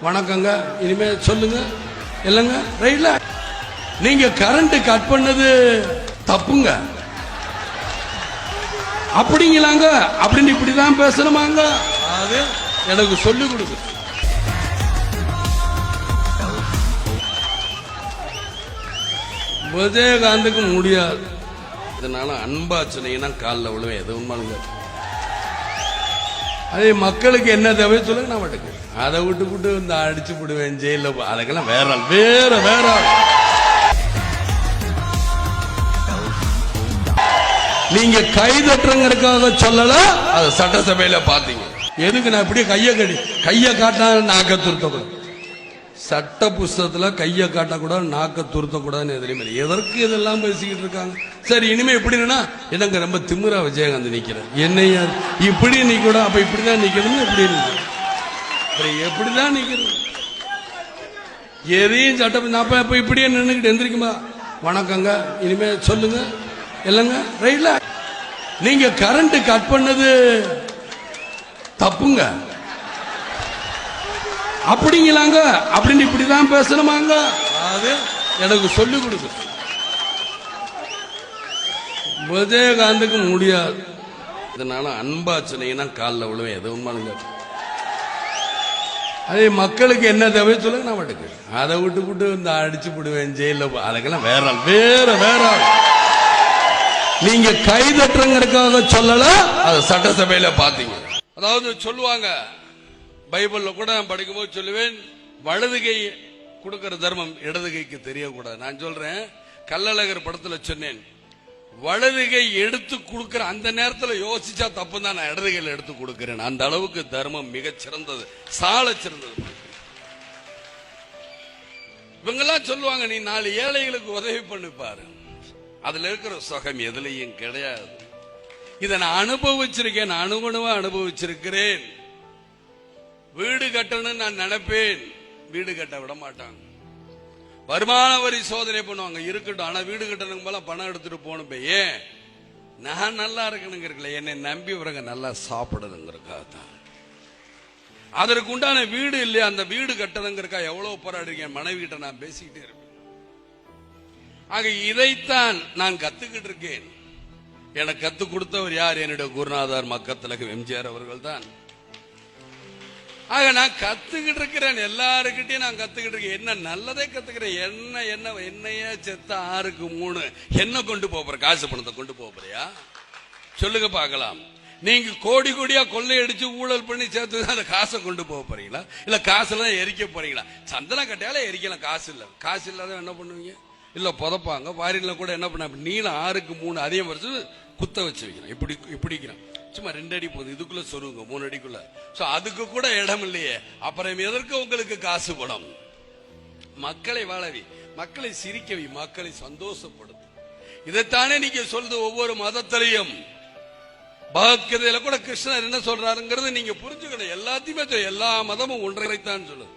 வணக்கங்க, இனிமே சொல்லுங்க. இல்லங்க ரைட்ல நீங்க கரண்ட் கட் பண்ணது தப்புங்க அப்படிங்களாங்க அப்படின்னு இப்படிதான் பேசணுமாங்க? அது எனக்கு சொல்லி கொடுக்கு. விஜயகாந்துக்கு முடியாது. இதனால அன்பா சொன்னீங்கன்னா காலில் விழுவேன். எது உண்மைங்க. அதே மக்களுக்கு என்ன தேவை சொல்லுங்க, நான் மட்டுக்கு அதை விட்டு இந்த அடிச்சு விடுவேன் ஜெயில. அதுக்கெல்லாம் வேற வேற வேற நீங்க கைதட்டுறங்கிறதுக்காக சொல்லல. அது சட்டசபையில பாத்தீங்க. எதுக்கு நான் இப்படியே கைய காட்டினா நாக்க துருத்தக்கூடாது. சட்ட புஸ்தகத்துல கைய காட்டக்கூடாது, நாக்க துருத்தக்கூடாதுன்னு எதிரிமே. எதற்கு இதெல்லாம் பேசிக்கிட்டு இருக்காங்க? சரி, இனிமே எப்படின்னா எனக்கு ரொம்ப திமிரா விஜயகாந்த் நிக்கிறேன். என்னையா இப்படி நிக்கூட, அப்ப இப்படிதான் நிக்கணும், இப்படி எப்படிதான் நிக்கிறது? எதையும் சட்டம் அப்ப இப்படியே நின்றுக்கிட்டு எந்திரிக்குமா? வணக்கங்க, இனிமே சொல்லுங்க. இல்லங்க ரைட்ல நீங்க கரண்ட் கட் பண்ணது தப்புங்க அப்படிங்களாங்க அப்படின்னு இப்படிதான் பேசணுமாங்க? அது எனக்கு சொல்லி கொடுக்கு. விஜயகாந்துக்கு முடியாது. இதனால அன்பா சொன்னீங்கன்னா காலில் விழுவேன். எது உண்மைங்க. அதே மக்களுக்கு என்ன தேவை சொல்லுங்க, நான் மட்டுக்கு அதை விட்டு இந்த அடிச்சு விடுவேன் ஜெயில. அதுக்கெல்லாம் வேற வேற வேற நீங்க கைதட்டுறங்கிறதுக்காக சொல்லல. அது சட்டசபையில பாத்தீங்க. அதாவது சொல்லுவாங்க, பைபிள்ல கூட நான் படிக்கும்போது சொல்லுவேன், வலது கை கொடுக்கிற தர்மம் இடது கைக்கு தெரியக்கூடாது. நான் சொல்றேன், கள்ளழகர் படத்துல சொன்னேன், வலது கை எடுத்து கொடுக்கிற அந்த நேரத்தில் யோசிச்சா தப்பு தான், நான் இடது கையில் எடுத்து கொடுக்கிறேன். அந்த அளவுக்கு தர்மம் மிகச் சிறந்தது, சால சிறந்தது. இவங்கெல்லாம் சொல்லுவாங்க, நீ 4 ஏழைகளுக்கு உதவி பண்ணிப்பாரு, அதுல இருக்கிற சுகம் எதுலையும் கிடையாது. இதை நான் அனுபவிச்சிருக்கேன், அணுகுணவா அனுபவிச்சிருக்கிறேன். வீடு கட்டணும்னு நான் நினைப்பேன், வீடு கட்ட விட மாட்டாங்க. வருமான வரி சோதனை பண்ணுவாங்க, இருக்கட்டும், ஆனா வீடு கட்டணுங்க போல பணம் எடுத்துட்டு போகணும். ஏன்? நான் நல்லா இருக்கணுங்கிறதுல, என்னை நம்பி வரங்க நல்லா சாப்பிடணுங்கிறக்காக தான். அதற்கு உண்டான வீடு இல்லையா, அந்த வீடு கட்டணுங்கிறக்கா எவ்வளவு போராடுறீங்க. மனைவி கிட்ட நான் பேசிக்கிட்டே இருப்பேன். ஆக இதைத்தான் நான் கத்துக்கிட்டு இருக்கேன். எனக்கு கத்துக் கொடுத்தவர் யார்? என்னுடைய குருநாதர் மக்கத்திலகம் எம்ஜிஆர் அவர்கள் தான். ஆக நான் கத்துக்கிட்டு இருக்கிறேன், எல்லாருக்கிட்டையும் நான் கத்துக்கிட்டு இருக்கேன். என்ன நல்லதே கத்துக்கிறேன். என்னையே செத்த 6க்கு 3 என்ன கொண்டு போற? காசு பணத்தை கொண்டு போறியா சொல்லுங்க பார்க்கலாம். நீங்க கோடி கோடியா கொள்ளையடிச்சு ஊழல் பண்ணி சேர்த்து அந்த காசை கொண்டு போறீங்களா, இல்ல காசுலாம் எரிக்க போறீங்களா? சந்தன கட்டையால எரிக்கலாம், காசு இல்லாத என்ன பண்ணுவீங்க? இல்ல புதப்பாங்க. வாரில கூட என்ன பண்ண, நீளம் 6க்கு 3 அதே வருஷம் குத்த வச்சு வைக்கிறேன். இப்படிக்கிறான், சும்மா 2 அடி போகுது, இதுக்குள்ள சொருங்க 3 அடிக்குள்ள. அதுக்கு கூட இடம் இல்லையே, அப்புறம் எதற்கு உங்களுக்கு காசு படம்? மக்களை வாழவி, மக்களை சிரிக்கவி, மக்களை சந்தோஷப்படுத்தும். இதைத்தானே நீங்க சொல்றது. ஒவ்வொரு மதத்திலையும் பகவத்கீதையில கூட கிருஷ்ணர் என்ன சொல்றாருங்கிறது நீங்க புரிஞ்சுக்கணும். எல்லாத்தையுமே எல்லா மதமும் ஒன்றைத்தான் சொல்லுது.